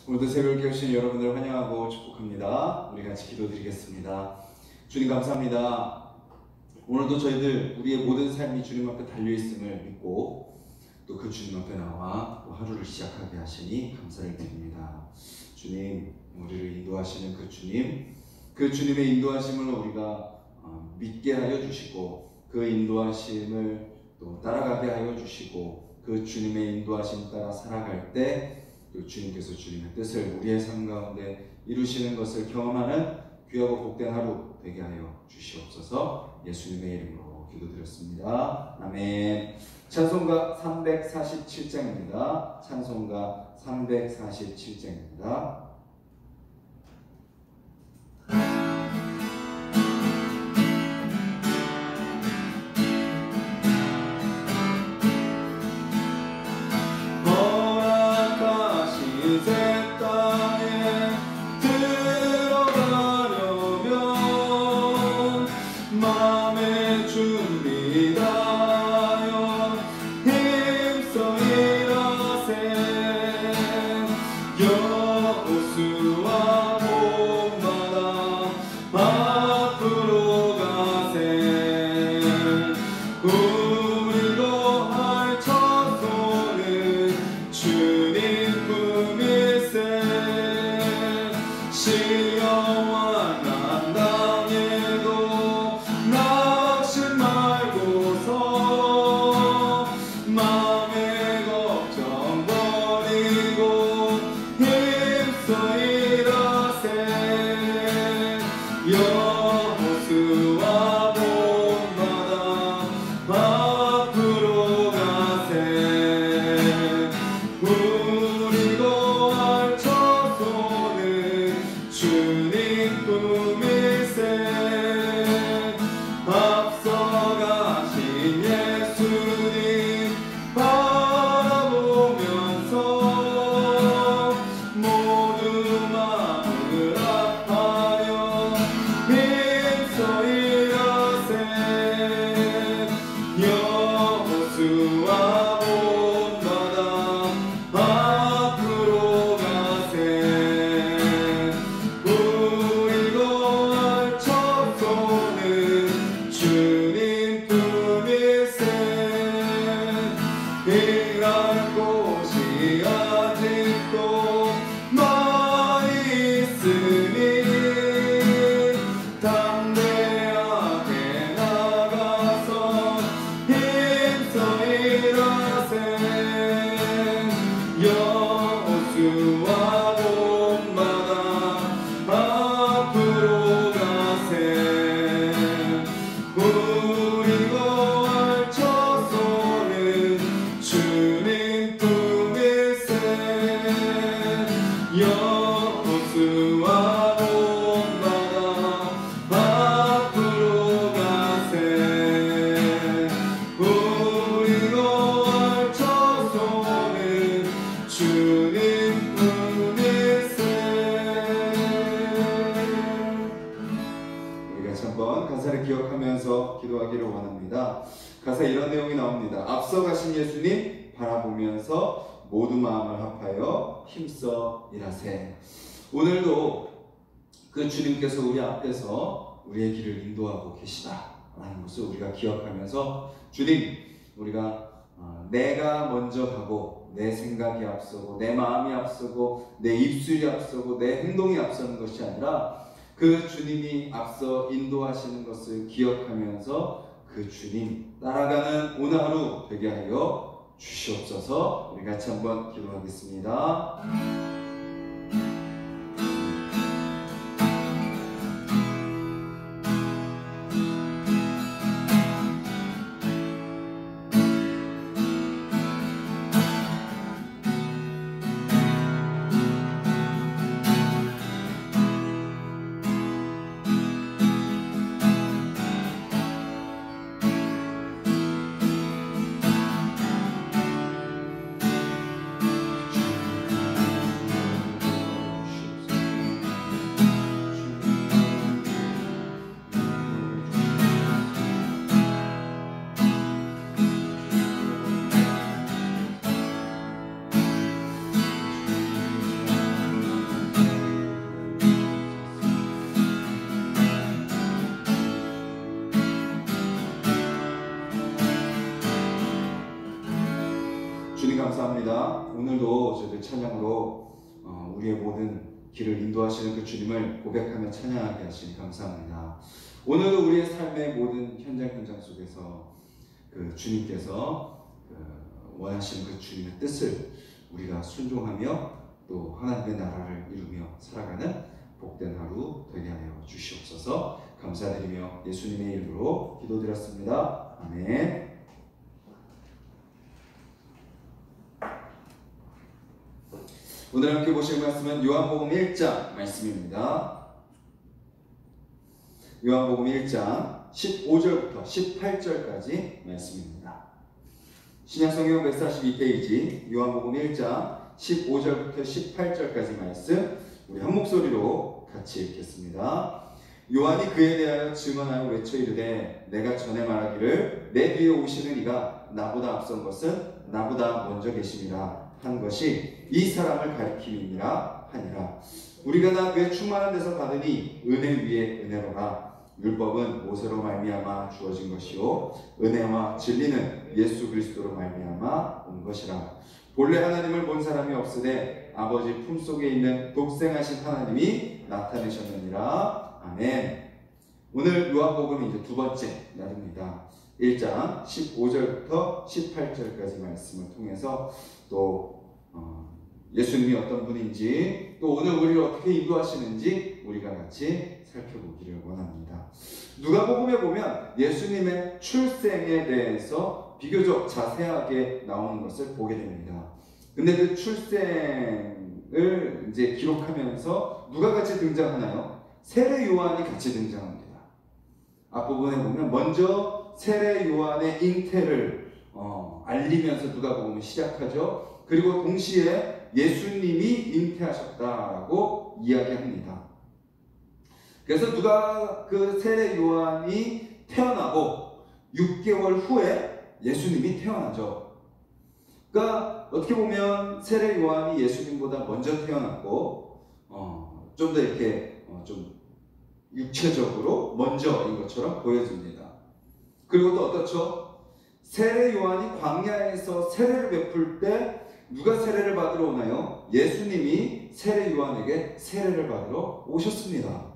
오늘도 새벽을 깨우신 여러분들을 환영하고 축복합니다. 우리 같이 기도드리겠습니다. 주님 감사합니다. 오늘도 저희들 우리의 모든 삶이 주님 앞에 달려있음을 믿고 또 그 주님 앞에 나와 또 하루를 시작하게 하시니 감사를 드립니다. 주님, 우리를 인도하시는 그 주님, 그 주님의 인도하심을 우리가 믿게 하여 주시고 그 인도하심을 또 따라가게 하여 주시고 그 주님의 인도하심 따라 살아갈 때 또 주님께서 주님의 뜻을 우리의 삶 가운데 이루시는 것을 경험하는 귀하고 복된 하루 되게 하여 주시옵소서. 예수님의 이름으로 기도드렸습니다. 아멘. 찬송가 347장입니다. 찬송가 347장입니다. 기도하기를 원합니다. 가사에 이런 내용이 나옵니다. 앞서가신 예수님 바라보면서 모두 마음을 합하여 힘써 일하세. 오늘도 그 주님께서 우리 앞에서 우리의 길을 인도하고 계시다라는 것을 우리가 기억하면서 주님, 우리가 내가 먼저 가고 내 생각이 앞서고 내 마음이 앞서고 내 입술이 앞서고 내 행동이 앞서는 것이 아니라 그 주님이 앞서 인도하시는 것을 기억하면서 그 주님 따라가는 오늘 하루 되게 하여 주시옵소서. 우리 같이 한번 기도하겠습니다. 감사합니다. 오늘도 저희들 찬양으로 우리의 모든 길을 인도하시는 그 주님을 고백하며 찬양하게 하시니 감사합니다. 오늘도 우리의 삶의 모든 현장 속에서 그 주님께서 원하시는 그 주님의 뜻을 우리가 순종하며 또 하나님의 나라를 이루며 살아가는 복된 하루 되게 하여 주시옵소서. 감사드리며 예수님의 이름으로 기도드렸습니다. 아멘. 오늘 함께 보실 말씀은 요한복음 1장 말씀입니다. 요한복음 1장 15절부터 18절까지 말씀입니다. 신약성경 142페이지 요한복음 1장 15절부터 18절까지 말씀 우리 한 목소리로 같이 읽겠습니다. 요한이 그에 대하여 증언하여 외쳐 이르되 내가 전에 말하기를 내 뒤에 오시는 이가 나보다 앞선 것은 나보다 먼저 계심이라 한 것이 이 사람을 가리킴이니라 하니라. 우리가 다 그의 충만한 데서 받으니 은혜 위에 은혜로라. 율법은 모세로 말미암아 주어진 것이요 은혜와 진리는 예수 그리스도로 말미암아 온 것이라. 본래 하나님을 본 사람이 없으되 아버지 품속에 있는 독생하신 하나님이 나타내셨느니라. 아멘. 오늘 요한복음 이제 두 번째 날입니다. 1장 15절부터 18절까지 말씀을 통해서 또 예수님이 어떤 분인지 또 오늘 우리를 어떻게 인도하시는지 우리가 같이 살펴보기를 원합니다. 누가복음에 보면 예수님의 출생에 대해서 비교적 자세하게 나오는 것을 보게 됩니다. 근데 그 출생을 이제 기록하면서 누가 같이 등장하나요? 세례 요한이 같이 등장합니다. 앞부분에 보면 먼저 세례 요한의 잉태를 알리면서 누가복음을 시작하죠. 그리고 동시에 예수님이 잉태하셨다라고 이야기합니다. 그래서 누가 그 세례 요한이 태어나고 6개월 후에 예수님이 태어나죠. 그러니까 어떻게 보면 세례 요한이 예수님보다 먼저 태어났고 좀 더 이렇게 좀 육체적으로 먼저인 것처럼 보여집니다. 그리고 또 어떻죠? 세례 요한이 광야에서 세례를 베풀 때 누가 세례를 받으러 오나요? 예수님이 세례 요한에게 세례를 받으러 오셨습니다.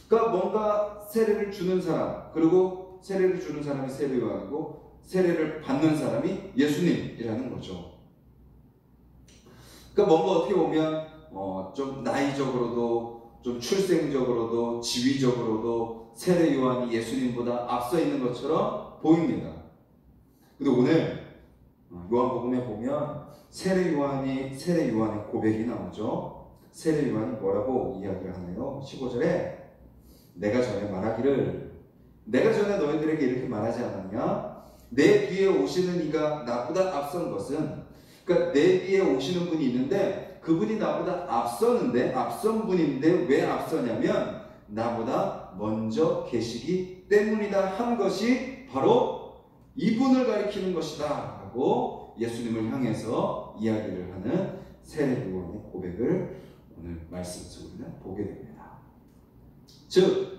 그러니까 뭔가 세례를 주는 사람, 그리고 세례를 주는 사람이 세례 요한이고 세례를 받는 사람이 예수님이라는 거죠. 그러니까 뭔가 어떻게 보면 좀 나이적으로도 좀 출생적으로도 지위적으로도 세례 요한이 예수님보다 앞서 있는 것처럼 보입니다. 근데 오늘 요한복음에 보면 세례 요한의 고백이 나오죠. 세례 요한이 뭐라고 이야기를 하나요? 15절에 내가 전에 말하기를 내가 전에 너희들에게 이렇게 말하지 않았냐? 내 뒤에 오시는 이가 나보다 앞선 것은, 그러니까 내 뒤에 오시는 분이 있는데 그분이 나보다 앞선 분인데 왜 앞서냐면 나보다 먼저 계시기 때문이다 한 것이 바로 이분을 가리키는 것이다 라고 예수님을 향해서 이야기를 하는 세례 요한의 고백을 오늘 말씀 속에는 보게 됩니다. 즉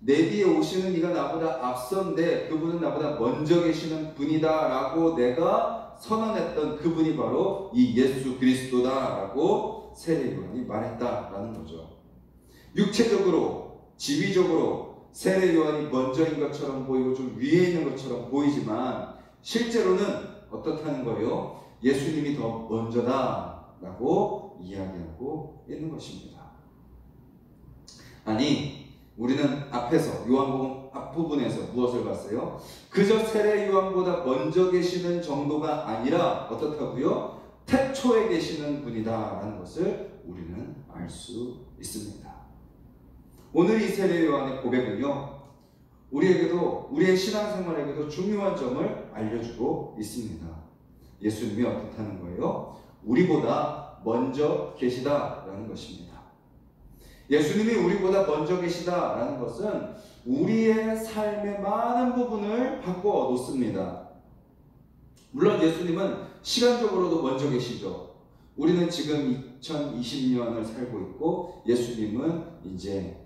내 뒤에 오시는 이가 나보다 앞선데 그분은 나보다 먼저 계시는 분이다 라고 내가 선언했던 그분이 바로 이 예수 그리스도다 라고 세례 요한이 말했다라는 거죠. 육체적으로 지위적으로 세례 요한이 먼저인 것처럼 보이고 좀 위에 있는 것처럼 보이지만 실제로는 어떻다는 거예요? 예수님이 더 먼저다 라고 이야기하고 있는 것입니다. 아니 우리는 앞에서 요한복음 앞부분에서 무엇을 봤어요? 그저 세례 요한보다 먼저 계시는 정도가 아니라 어떻다고요? 태초에 계시는 분이다 라는 것을 우리는 알 수 있습니다. 오늘 이 세례 요한의 고백은요 우리에게도 우리의 신앙생활에게도 중요한 점을 알려주고 있습니다. 예수님이 어떻다는 거예요? 우리보다 먼저 계시다라는 것입니다. 예수님이 우리보다 먼저 계시다라는 것은 우리의 삶의 많은 부분을 바꿔 놓습니다. 물론 예수님은 시간적으로도 먼저 계시죠. 우리는 지금 2020년을 살고 있고 예수님은 이제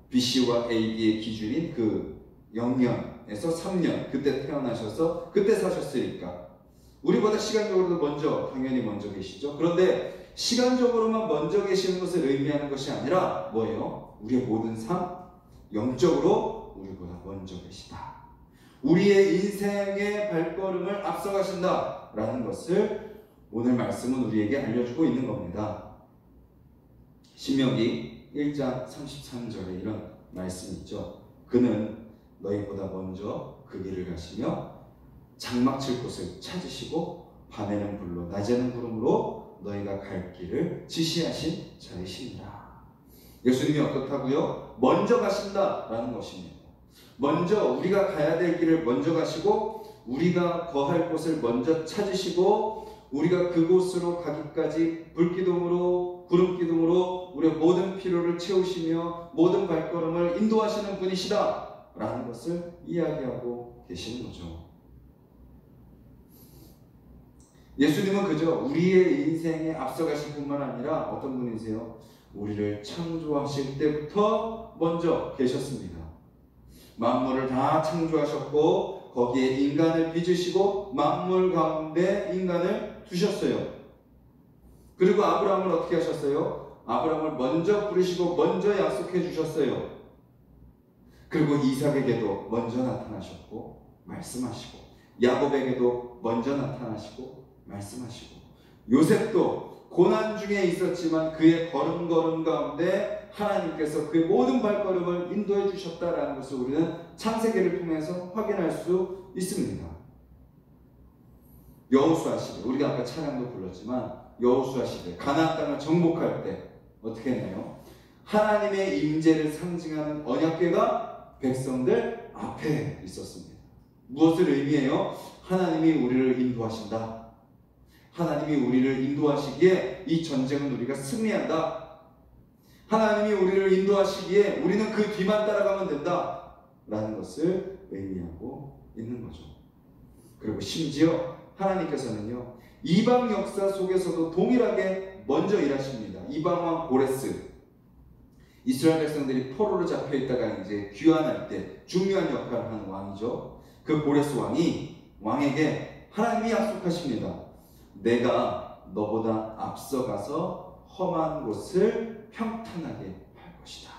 BC와 AD의 기준인 그 0년에서 3년 그때 태어나셔서 그때 사셨으니까 우리보다 시간적으로도 당연히 먼저 계시죠. 그런데 시간적으로만 먼저 계시는 것을 의미하는 것이 아니라 뭐예요? 우리의 모든 삶, 영적으로 우리보다 먼저 계시다. 우리의 인생의 발걸음을 앞서가신다 라는 것을 오늘 말씀은 우리에게 알려주고 있는 겁니다. 신명기 1장 33절에 이런 말씀이 있죠. 그는 너희보다 먼저 그 길을 가시며 장막 칠 곳을 찾으시고 밤에는 불로 낮에는 구름으로 너희가 갈 길을 지시하신 자이시니라. 예수님이 어떻다고요? 먼저 가신다라는 것입니다. 먼저 우리가 가야 될 길을 먼저 가시고 우리가 거할 곳을 먼저 찾으시고 우리가 그곳으로 가기까지 불기둥으로 구름기둥으로 우리의 모든 필요를 채우시며 모든 발걸음을 인도하시는 분이시다 라는 것을 이야기하고 계시는 거죠. 예수님은 그저 우리의 인생에 앞서가실 뿐만 아니라 어떤 분이세요? 우리를 창조하실 때부터 먼저 계셨습니다. 만물을 다 창조하셨고 거기에 인간을 빚으시고 만물 가운데 인간을 두셨어요. 그리고 아브라함을 어떻게 하셨어요? 아브라함을 먼저 부르시고 먼저 약속해 주셨어요. 그리고 이삭에게도 먼저 나타나셨고 말씀하시고 야곱에게도 먼저 나타나시고 말씀하시고 요셉도 고난 중에 있었지만 그의 걸음걸음 가운데 하나님께서 그의 모든 발걸음을 인도해 주셨다라는 것을 우리는 창세기를 통해서 확인할 수 있습니다. 여호수아 시대, 우리가 아까 찬양도 불렀지만 여호수아 시대 가나안 땅을 정복할 때 어떻게 했나요? 하나님의 임재를 상징하는 언약궤가 백성들 앞에 있었습니다. 무엇을 의미해요? 하나님이 우리를 인도하신다. 하나님이 우리를 인도하시기에 이 전쟁은 우리가 승리한다. 하나님이 우리를 인도하시기에 우리는 그 뒤만 따라가면 된다 라는 것을 의미하고 있는 거죠. 그리고 심지어 하나님께서는요 이방 역사 속에서도 동일하게 먼저 일하십니다. 이방 왕 고레스, 이스라엘 백성들이 포로로 잡혀 있다가 이제 귀환할 때 중요한 역할을 하는 왕이죠. 그 고레스 왕에게 하나님이 약속하십니다. 내가 너보다 앞서가서 험한 곳을 평탄하게 할 것이다.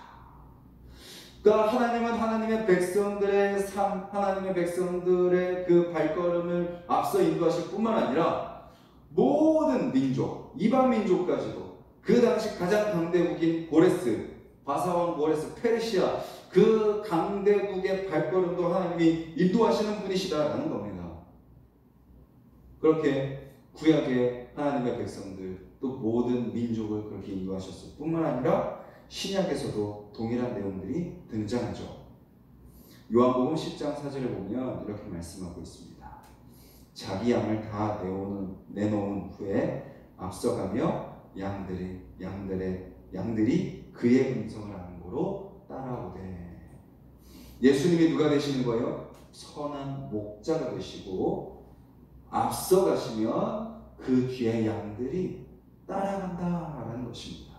그러니까 하나님은 하나님의 백성들의 삶, 하나님의 백성들의 그 발걸음을 앞서 인도하실 뿐만 아니라 모든 민족, 이방 민족까지도 그 당시 가장 강대국인 고레스, 바사왕 고레스, 페르시아 그 강대국의 발걸음도 하나님이 인도하시는 분이시다라는 겁니다. 그렇게 구약의 하나님의 백성들 또 모든 민족을 그렇게 인도하셨을 뿐만 아니라 신약에서도 동일한 내용들이 등장하죠. 요한복음 10장 4절에 보면 이렇게 말씀하고 있습니다. 자기 양을 다 내놓은 후에 앞서가며 양들이 그의 음성을 아는 고로 따라오되. 예수님이 누가 되시는 거예요? 선한 목자가 되시고 앞서가시면 그 뒤에 양들이 따라간다라는 것입니다.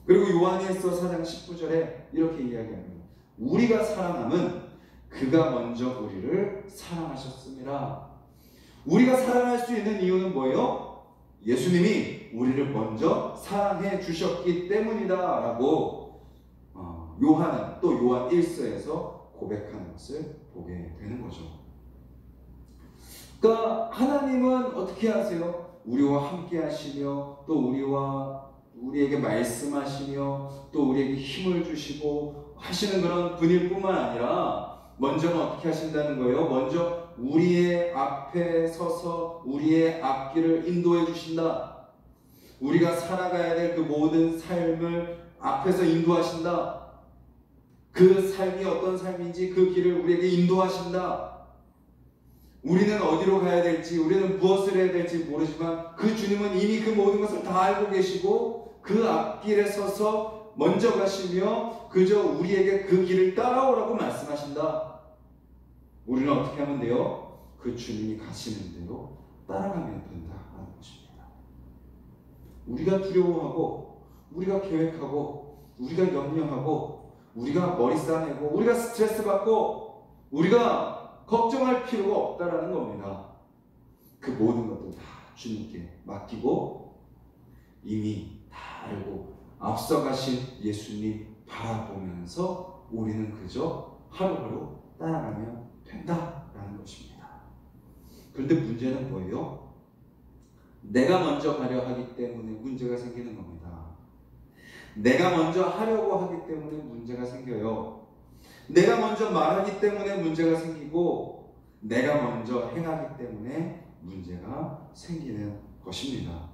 그리고 요한일서 4장 19절에 이렇게 이야기합니다. 우리가 사랑함은 그가 먼저 우리를 사랑하셨습니다. 우리가 사랑할 수 있는 이유는 뭐예요? 예수님이 우리를 먼저 사랑해 주셨기 때문이다 라고 요한은 또 요한 1서에서 고백하는 것을 보게 되는 거죠. 그러니까 하나님은 어떻게 하세요? 우리와 함께 하시며 또 우리에게 말씀하시며 또 우리에게 힘을 주시고 하시는 그런 분일 뿐만 아니라 먼저는 어떻게 하신다는 거예요? 먼저 우리의 앞에 서서 우리의 앞길을 인도해 주신다. 우리가 살아가야 될 그 모든 삶을 앞에서 인도하신다. 그 삶이 어떤 삶인지 그 길을 우리에게 인도하신다. 우리는 어디로 가야 될지, 우리는 무엇을 해야 될지 모르지만 그 주님은 이미 그 모든 것을 다 알고 계시고 그 앞길에 서서 먼저 가시며 그저 우리에게 그 길을 따라오라고 말씀하신다. 우리는 어떻게 하면 돼요? 그 주님이 가시는 대로 따라가면 된다라는 것입니다. 우리가 두려워하고 우리가 계획하고 우리가 염려하고 우리가 머리 싸매고 우리가 스트레스 받고 우리가 걱정할 필요가 없다라는 겁니다. 그 모든 것들 다 주님께 맡기고 이미 다 알고 앞서가신 예수님 바라보면서 우리는 그저 하루하루 따라가면 된다라는 것입니다. 그런데 문제는 뭐예요? 내가 먼저 가려 하기 때문에 문제가 생기는 겁니다. 내가 먼저 하려고 하기 때문에 문제가 생겨요. 내가 먼저 말하기 때문에 문제가 생기고 내가 먼저 행하기 때문에 문제가 생기는 것입니다.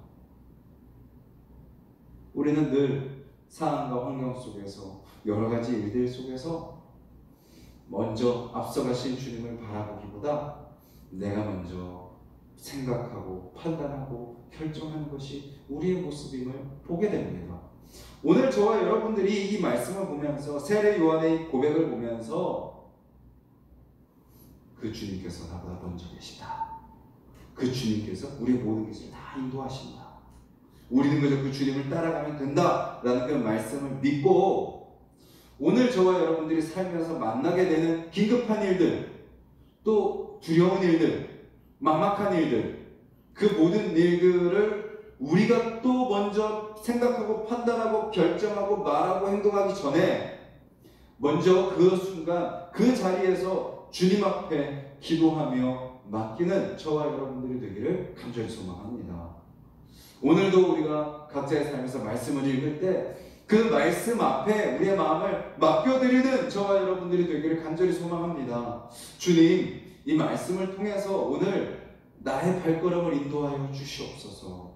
우리는 늘 상황과 환경 속에서 여러 가지 일들 속에서 먼저 앞서가신 주님을 바라보기보다 내가 먼저 생각하고 판단하고 결정하는 것이 우리의 모습임을 보게 됩니다. 오늘 저와 여러분들이 이 말씀을 보면서 세례 요한의 고백을 보면서 그 주님께서 나보다 먼저 계시다. 그 주님께서 우리의 모든 것을 다 인도하신다. 우리는 그저 그 주님을 따라가면 된다라는 그 말씀을 믿고 오늘 저와 여러분들이 살면서 만나게 되는 긴급한 일들, 또 두려운 일들, 막막한 일들, 그 모든 일들을 우리가 또 먼저 생각하고 판단하고 결정하고 말하고 행동하기 전에 먼저 그 순간 그 자리에서 주님 앞에 기도하며 맡기는 저와 여러분들이 되기를 간절히 소망합니다. 오늘도 우리가 각자의 삶에서 말씀을 읽을 때 그 말씀 앞에 우리의 마음을 맡겨드리는 저와 여러분들이 되기를 간절히 소망합니다. 주님, 이 말씀을 통해서 오늘 나의 발걸음을 인도하여 주시옵소서.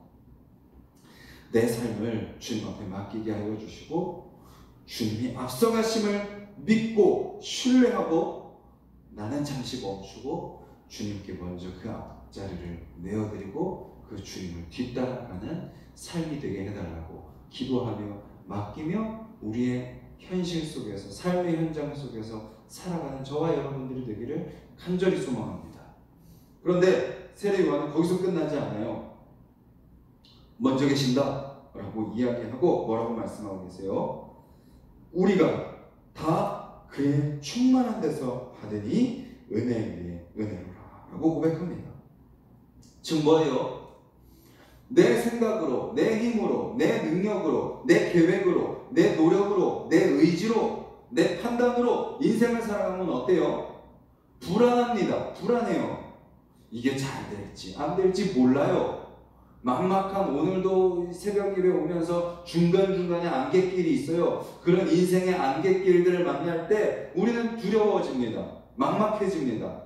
내 삶을 주님 앞에 맡기게 하여 주시고 주님이 앞서가심을 믿고 신뢰하고 나는 잠시 멈추고 주님께 먼저 그 앞자리를 내어드리고 그 주님을 뒤따라가는 삶이 되게 해달라고 기도하며 맡기며 우리의 현실 속에서 삶의 현장 속에서 살아가는 저와 여러분들이 되기를 간절히 소망합니다. 그런데 세례 요한은 거기서 끝나지 않아요. 먼저 계신다 라고 이야기하고 뭐라고 말씀하고 계세요? 우리가 다 그의 충만한 데서 받으니 은혜 위에 은혜로라 라고 고백합니다. 지금 뭐예요? 내 생각으로, 내 힘으로, 내 능력으로, 내 계획으로, 내 노력으로, 내 의지로, 내 판단으로 인생을 살아가면 어때요? 불안합니다. 불안해요. 이게 잘 될지 안 될지 몰라요. 막막한 오늘도 새벽 예배 오면서 중간중간에 안갯길이 있어요. 그런 인생의 안갯길들을 만날 때 우리는 두려워집니다. 막막해집니다.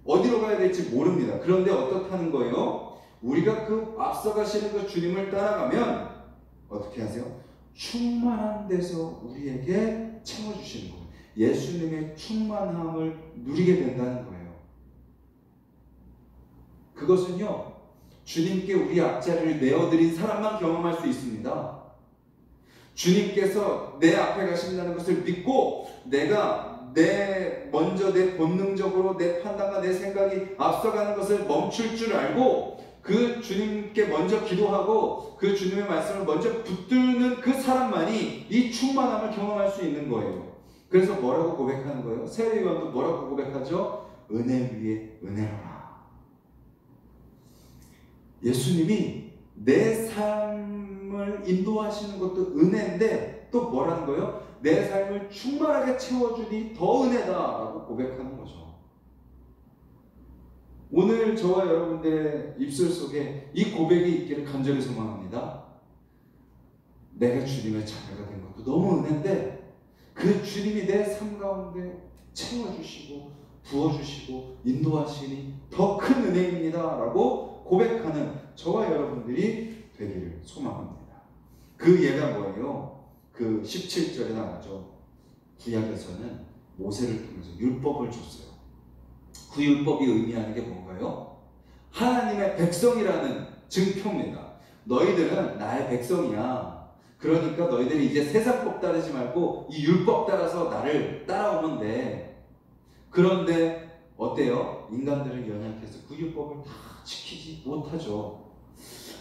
어디로 가야 될지 모릅니다. 그런데 어떻다는 거예요? 우리가 그 앞서가시는 그 주님을 따라가면 어떻게 하세요? 충만한 데서 우리에게 채워주시는 거예요. 예수님의 충만함을 누리게 된다는 거예요. 그것은요, 주님께 우리 앞자리를 내어드린 사람만 경험할 수 있습니다. 주님께서 내 앞에 가신다는 것을 믿고 내가 먼저 내 본능적으로 내 판단과 내 생각이 앞서가는 것을 멈출 줄 알고 그 주님께 먼저 기도하고 그 주님의 말씀을 먼저 붙드는 그 사람만이 이 충만함을 경험할 수 있는 거예요. 그래서 뭐라고 고백하는 거예요? 세례 요한도 뭐라고 고백하죠? 은혜 위에 은혜로라. 예수님이 내 삶을 인도하시는 것도 은혜인데 또 뭐라는 거예요? 내 삶을 충만하게 채워주니 더 은혜다라고 고백하는 거죠. 오늘 저와 여러분들의 입술 속에 이 고백이 있기를 간절히 소망합니다. 내가 주님의 자녀가 된 것도 너무 은혜인데 그 주님이 내 삶 가운데 채워주시고 부어주시고 인도하시니 더 큰 은혜입니다 라고 고백하는 저와 여러분들이 되기를 소망합니다. 그 예가 뭐예요? 그 17절에 나오죠. 구약에서는 모세를 통해서 율법을 줬어요. 그 율법이 의미하는 게 뭔가요? 하나님의 백성이라는 증표입니다. 너희들은 나의 백성이야. 그러니까 너희들이 이제 세상법 따르지 말고 이 율법 따라서 나를 따라오면 돼. 그런데 어때요? 인간들은 연약해서 그 율법을 다 지키지 못하죠.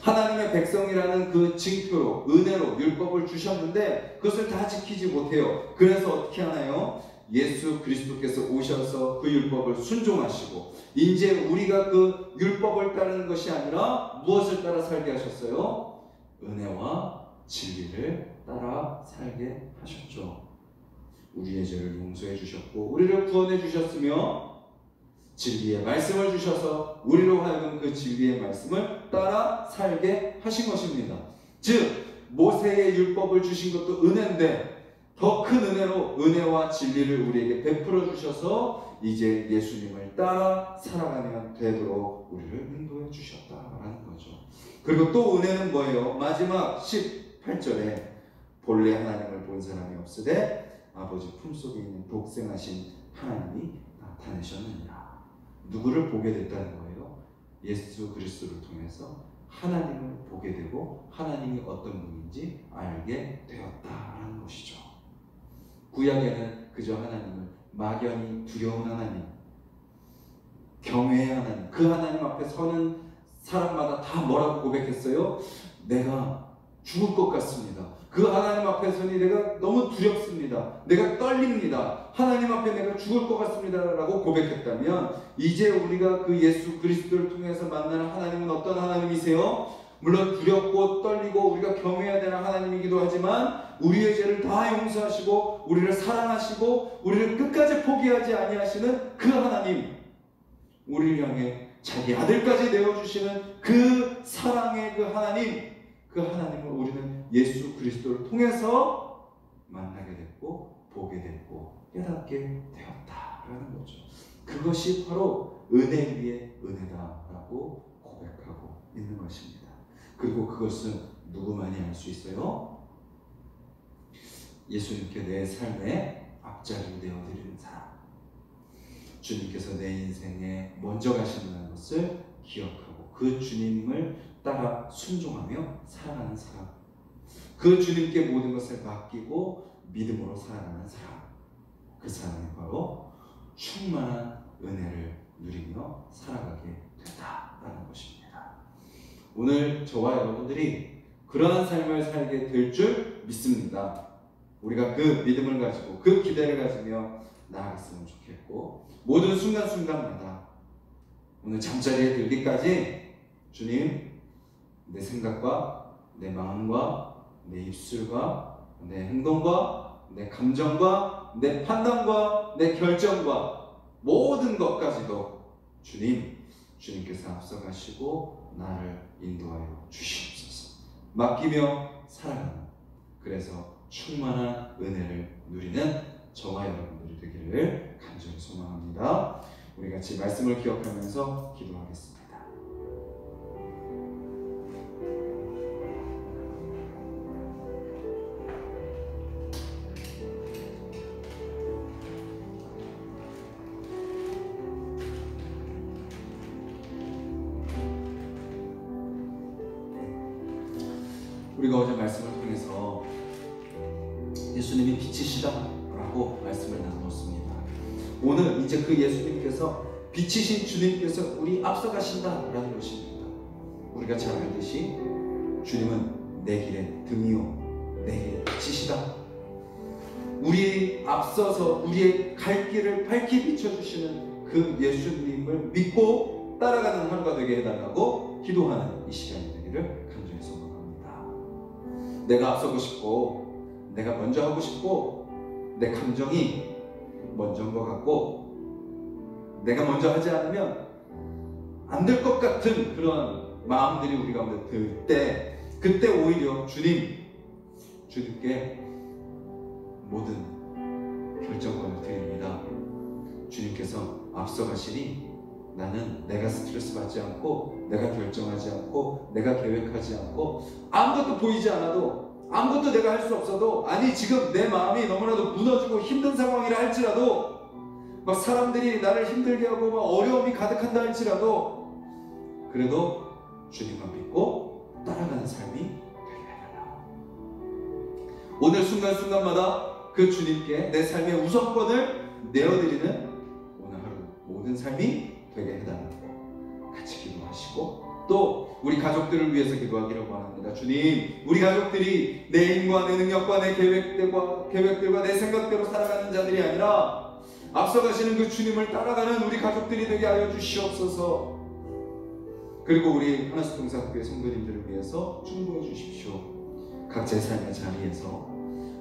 하나님의 백성이라는 그 징표로 은혜로 율법을 주셨는데 그것을 다 지키지 못해요. 그래서 어떻게 하나요? 예수 그리스도께서 오셔서 그 율법을 순종하시고 이제 우리가 그 율법을 따르는 것이 아니라 무엇을 따라 살게 하셨어요? 은혜와 진리를 따라 살게 하셨죠. 우리의 죄를 용서해 주셨고 우리를 구원해 주셨으며 진리의 말씀을 주셔서 우리로 하여금 그 진리의 말씀을 따라 살게 하신 것입니다. 즉 모세의 율법을 주신 것도 은혜인데 더 큰 은혜로 은혜와 진리를 우리에게 베풀어 주셔서 이제 예수님을 따라 살아가면 되도록 우리를 인도해 주셨다라는 거죠. 그리고 또 은혜는 뭐예요? 마지막 18절에 본래 하나님을 본 사람이 없으되 아버지 품속에 있는 독생하신 하나님이 나타내셨느니라. 누구를 보게 됐다는 거예요? 예수 그리스도를 통해서 하나님을 보게 되고 하나님이 어떤 분인지 알게 되었다라는 것이죠. 구약에는 그저 하나님을 막연히 두려운 하나님, 경외의 하나님, 그 하나님 앞에 서는 사람마다 다 뭐라고 고백했어요? 내가 죽을 것 같습니다. 그 하나님 앞에 서니 내가 너무 두렵습니다. 내가 떨립니다. 하나님 앞에 내가 죽을 것 같습니다 라고 고백했다면 이제 우리가 그 예수 그리스도를 통해서 만나는 하나님은 어떤 하나님이세요? 물론 두렵고 떨리고 우리가 경외해야 되는 하나님이기도 하지만 우리의 죄를 다 용서하시고 우리를 사랑하시고 우리를 끝까지 포기하지 아니하시는 그 하나님, 우리를 향해 자기 아들까지 내어주시는 그 사랑의 그 하나님, 그 하나님을 우리는 예수 그리스도를 통해서 만나게 됐고 보게 됐고 깨닫게 되었다라는 거죠. 그것이 바로 은혜 위에 은혜다라고 고백하고 있는 것입니다. 그리고 그것은 누구만이 알 수 있어요? 예수님께 내 삶에 앞자리를 내어드리는 사람, 주님께서 내 인생에 먼저 가신다는 것을 기억하고 그 주님을 따라 순종하며 살아가는 사람, 그 주님께 모든 것을 맡기고 믿음으로 살아가는 사람, 그 사람이 바로 충만한 은혜를 누리며 살아가게 된다라는 것입니다. 오늘 저와 여러분들이 그러한 삶을 살게 될 줄 믿습니다. 우리가 그 믿음을 가지고 그 기대를 가지며 나아갔으면 좋겠고 모든 순간순간마다 오늘 잠자리에 들기까지 주님, 내 생각과 내 마음과 내 입술과 내 행동과 내 감정과 내 판단과 내 결정과 모든 것까지도 주님께서 앞서가시고 나를 인도하여 주시옵소서. 맡기며 살아가는, 그래서 충만한 은혜를 누리는 저와 여러분들이 되기를 간절히 소망합니다. 우리 같이 말씀을 기억하면서 기도하겠습니다. 우리가 어제 말씀을 통해서 예수님이 빛이시다라고 말씀을 나누었습니다. 오늘 이제 그 예수님께서 빛이신 주님께서 우리 앞서가신다라는 것입니다. 우리가 잘 알듯이 주님은 내 길의 등이요 내 길의 빛이시다. 우리 앞서서 우리의 갈 길을 밝히 비춰주시는 그 예수님을 믿고 따라가는 하루가 되게 해달라고 기도하는 이 시간이 되기를 간절히 소망합니다. 내가 앞서고 싶고 내가 먼저 하고 싶고 내 감정이 먼저인 것 같고 내가 먼저 하지 않으면 안 될 것 같은 그런 마음들이 우리 가운데 들 때, 그때 오히려 주님께 모든 결정권을 드립니다. 주님께서 앞서가시니 나는 내가 스트레스 받지 않고 내가 결정하지 않고 내가 계획하지 않고 아무것도 보이지 않아도 아무것도 내가 할 수 없어도, 아니 지금 내 마음이 너무나도 무너지고 힘든 상황이라 할지라도, 막 사람들이 나를 힘들게 하고 막 어려움이 가득한다 할지라도 그래도 주님만 믿고 따라가는 삶이 되게 해달라. 오늘 순간순간마다 그 주님께 내 삶의 우선권을 내어드리는 오늘 하루 모든 삶이 되게 해달라고 같이 기도하시고, 또 우리 가족들을 위해서 기도하기를 원합니다. 주님, 우리 가족들이 내 힘과 내 능력과 내 계획들과 내 생각대로 살아가는 자들이 아니라 앞서가시는 그 주님을 따라가는 우리 가족들이 되게 하여 주시옵소서. 그리고 우리 하나씩 동사학교의 성도님들을 위해서 충고해 주십시오. 각자의 삶의 자리에서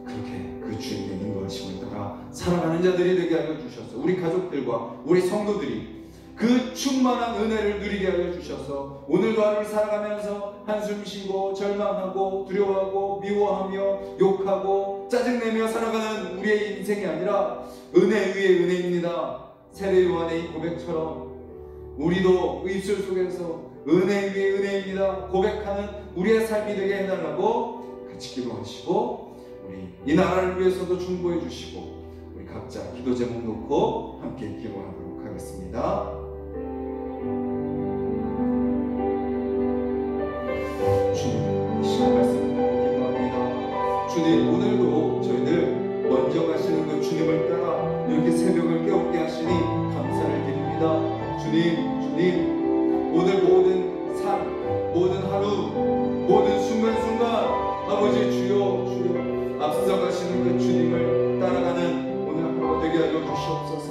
그렇게 그 주님의 인도하심을 따라 살아가는 자들이 되게 하여 주셔서 우리 가족들과 우리 성도들이 그 충만한 은혜를 누리게 하여 주셔서 오늘도 하루를 살아가면서 한숨 쉬고 절망하고 두려워하고 미워하며 욕하고 짜증내며 살아가는 우리의 인생이 아니라 은혜 위에 은혜입니다. 세례 요한의 이 고백처럼 우리도 입술 속에서 은혜 위에 은혜입니다 고백하는 우리의 삶이 되게 해달라고 같이 기도하시고 우리 이 나라를 위해서도 충고해 주시고 우리 각자 기도 제목 놓고 함께 기도하도록 하겠습니다. 주님, 이 시간 말씀 듣고 기도합니다. 주님, 오늘도 저희들 먼저 가시는 그 주님을 따라 이렇게 새벽을 깨우게 하시니 감사를 드립니다. 주님, 오늘 모든 삶, 모든 하루, 모든 순간순간 아버지 주여 앞서 가시는 그 주님을 따라가는 오늘 하루가 되게 하여 주시옵소서.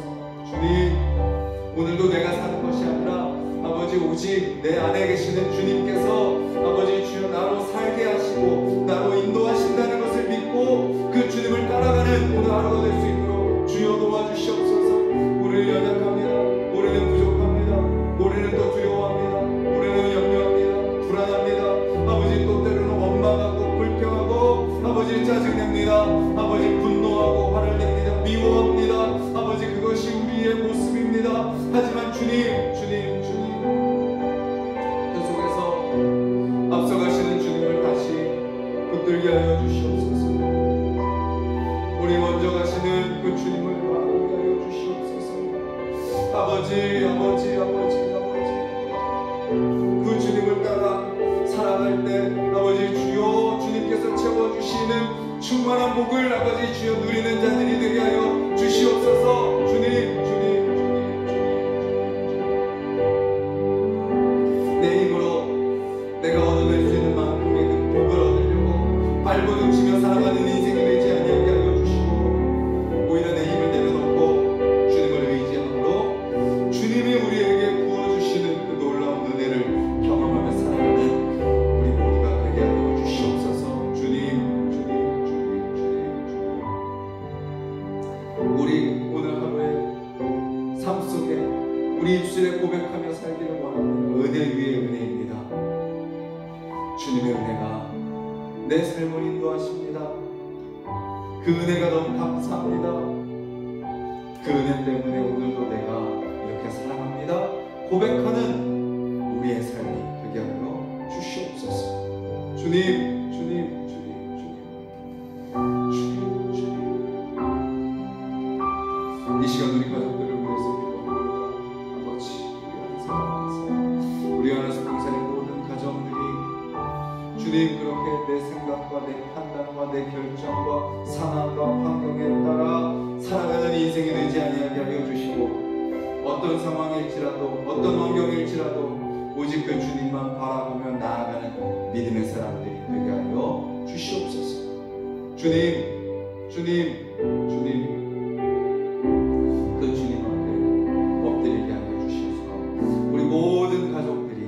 주님, 오늘도 내가 사는 것이 아니라 아버지 오직 내 안에 계시는 주님께서 아버지 주여 나로 살게 하시고 나로 인도하신다는 것을 믿고 그 주님을 따라가는 오늘 하루가 될 수 있도록 주여 도와주시옵소서. 우리는 연약합니다. 우리는 부족합니다. 우리는 또 두려워합니다. 우리는 염려합니다. 불안합니다. 아버지 또 때로는 원망하고 불평하고 아버지 짜증냅니다. 아버지 분노하고 화를 냅니다. 미워합니다. 아버지 그것이 우리의 모습입니다. 하지만 주님 그 속에서 앞서가시는 주님을 다시 붙들게 하여 주시옵소서. 우리 먼저 가시는 그 주님을 바라보게 하여 주시옵소서. 아버지 그 주님을 따라 살아갈 때 아버지 주여 주님께서 채워주시는 충만한 복을 아버지 주여 누리는 자들이 되게 하여 주시옵소서. 주님 내 힘으로 내가 얻어낼 수 있는 만큼의 그 복을 얻으려고 발버둥치며 살아가는 인생이 되지 아니하게 하여 주시고 오히려 내 힘을 내려놓고 주님을 의지함으로 주님이 우리에게 부어주시는 그 놀라운 은혜를 경험하며 살아가는 우리 모두가 되게 하여 주시옵소서. 주님 우리 오늘 하루의 삶 속에 우리 입술에 고백하며 살기를 원합니다. 은혜 위에 은혜입니다. 주님의 은혜가 내 삶을 인도하십니다. 그 은혜가 너무 감사합니다. 그 은혜 때문에 오늘도 내가 이렇게 사랑합니다 고백하는 우리의 삶이 되게 하여 주시옵소서. 주님 이 시간 우리 가족들을 위해서 기도합니다. 아버지 우리 안에서 동산의 모든 가정들이 주님 그렇게 내 생각과 내 판단과 내 결정과 상황과 환경에 따라 살아가는 인생이 되지 아니하게 하여 주시고 어떤 상황일지라도 어떤 환경일지라도 오직 그 주님만 바라보며 나아가는 믿음의 사람들이 되게 하여 주시옵소서. 주님 그 주님 앞에 엎드리게 하여 주셔서 우리 모든 가족들이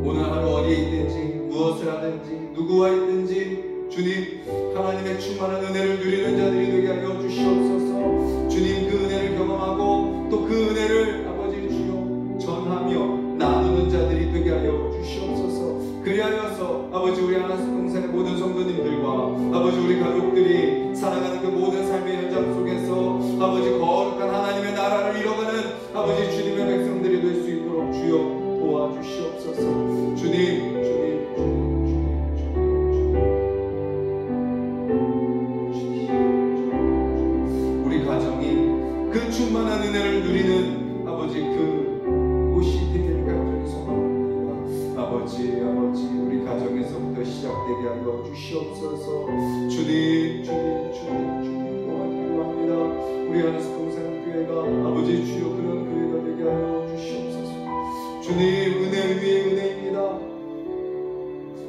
오늘 하루 어디에 있든지 무엇을 하든지 누구와 있든지 주님 하나님의 충만한 은혜를 누리는 자들이 되게 하여 주시옵소서. 주님 그 은혜를 경험하고 또 그 은혜를 아버지 주여 전하며 나누는 자들이 되게 하여 주시옵소서. 그리하여서 아버지 우리 하나씩 동산의 모든 성도님들과 아버지 우리 가족들이 살아가는 그 모든 삶의 현장 속에서 아버지 거룩한 하나님의 나라를 이뤄가는 아버지 주님의 백성들이 될 수 있도록 주여 도와주시옵소서. 주님 우리 가정이 그 충만한 은혜를 누리는 아버지 그 곳이 되기를 간절히 소망합니다. 아버지 우리 가정에서부터 시작되게 하여 주시옵소서. 주님 또한 기도합니다. 우리 안에서 동산교회가 아버지 주여 그런 교회가 되게 하여 주시옵소서. 주님 은혜 위에 은혜입니다.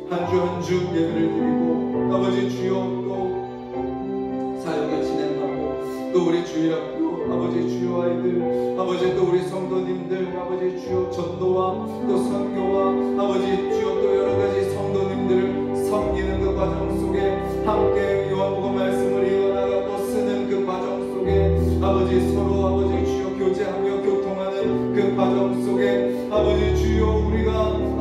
한 주 한 주 예배를 드리고 아버지 주여 또 사역을 진행하고 또 우리 주일학교 아버지 주여 아이들 아버지 또 우리 성도님들 아버지 주여 전도와 또 선교와 아버지 주여 또 여러가지 성도님들을 섬기는 그 과정 속에 함께 요한복음 말씀을 이어나가고 쓰는 그 과정 속에 아버지 서로 아버지 주여 교제하며 교통하는 그 과정 속에 아버지 주여 우리가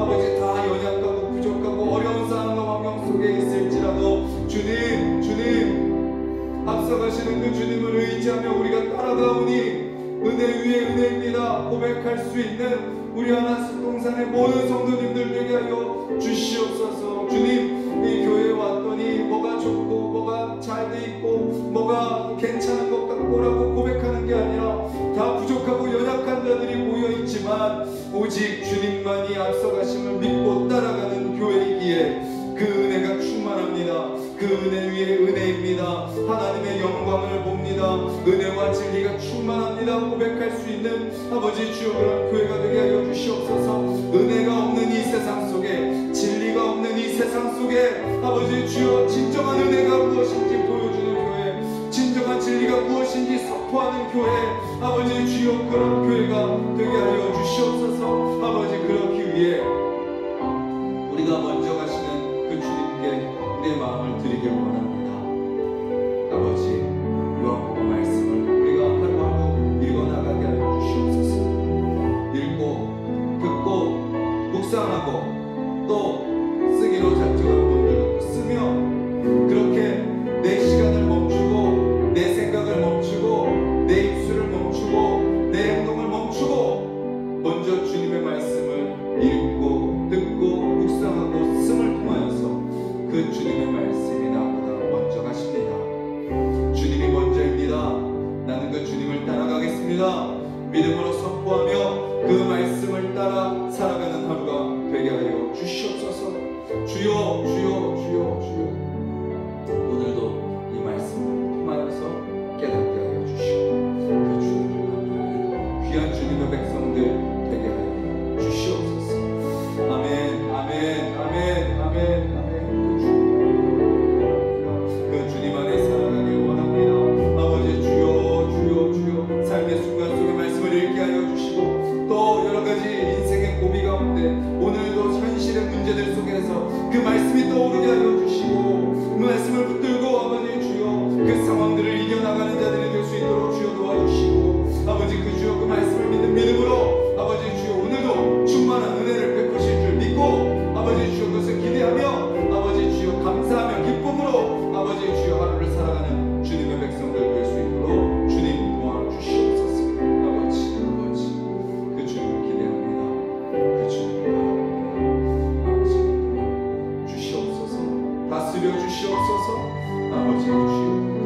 아버지 다 연약하고 부족하고 어려운 상황과 환경 속에 있을지라도 주님 앞서가시는 그 주님을 의지하며 우리가 따라가오니 은혜 위에 은혜입니다 고백할 수 있는 우리 하나스 동산의 모든 성도님들 되게 하여 주시옵소서. 주님 이 교회에 왔더니 뭐가 좋고 뭐가 잘 돼 있고 뭐가 괜찮은 것 같고라고 고백하는 게 아니라 다 부족하고 연약한 자들이 모여있지만 오직 주님만이 앞서가심을 믿고 따라가는 교회이기에 그 은혜가 충만합니다. 그 은혜 위에 은혜입니다. 하나님의 영광을 봅니다. 은혜와 진리가 충만합니다. 고백할 수 있는 아버지 주여 그런 교회가 되게 하여 주시옵소서. 은혜가 없는 이 세상 속에 진리가 없는 이 세상 속에 아버지 주여 진정한 은혜가 무엇인지 보여주는 교회 진정한 진리가 무엇인지 선포하는 교회 아버지 주여 그런 교회가 되게 하여 주시옵소서. 아버지 그렇기 위해 우리가 먼저 가시는 그 주님께 내 마음을 드리길 원합니다. 아버지 요한복음 말씀을 우리가 하루하루 읽어나가게 하여 주시옵소서. 읽고 듣고 묵상하고 또 쓰기로 작정한 분들도 쓰며 그렇게 내 시간을 멈추고 내 생각을 멈추고 내 입술을 멈추고 내 행동을 멈추고 먼저 주님의 말씀을 읽고 듣고 묵상하고 쓴을 통하여서 그 주님의 말씀이 나보다 먼저 가십니다. 주님이 먼저입니다. 나는 그 주님을 따라가겠습니다. 믿음으로 선포하며 그 말씀을 따라 살아가는 하루가 되게 하여 주시옵소서. 주여 주여 주여 주여 오늘도 이 말씀을 통하여서 깨닫게 하여 주시고 그 주님을 만나는 귀한 주님의 백성들 되게 하여 주시옵소서. 아멘 아멘 아멘 아멘 아멘. 그 주님 안에 살아가길 원합니다. 아버지 주여 주여 주여 삶의 순간 속에 말씀을 읽게 하여 주시고 또 여러가지 인생의 고비 가운데 오늘도 현실의 문제들 속에서 그 말씀이 떠오르게 하여 주시고 그 말씀을 붙들고 아버지 주여 그 상황들을 이겨나가는 자들이 될 수 있도록 주여 도와주시고 아버지 그 주여 그 말씀을 믿는 믿음으로 아버지 주여 오늘도 충만한 은혜를 베푸실 줄 믿고 아버지 주여 그것을 기대하며 아버지 주여 감사하며 기쁨으로 아버지 주여 하루를 살아가는 주님의 백성들 될 수 있도록 주님 도와주시옵소서. 아버지 그 주님을 기대합니다. 그 주님을 바랍니다. 아버지 주시옵소서. 다스려 주시옵소서. 아버지 주여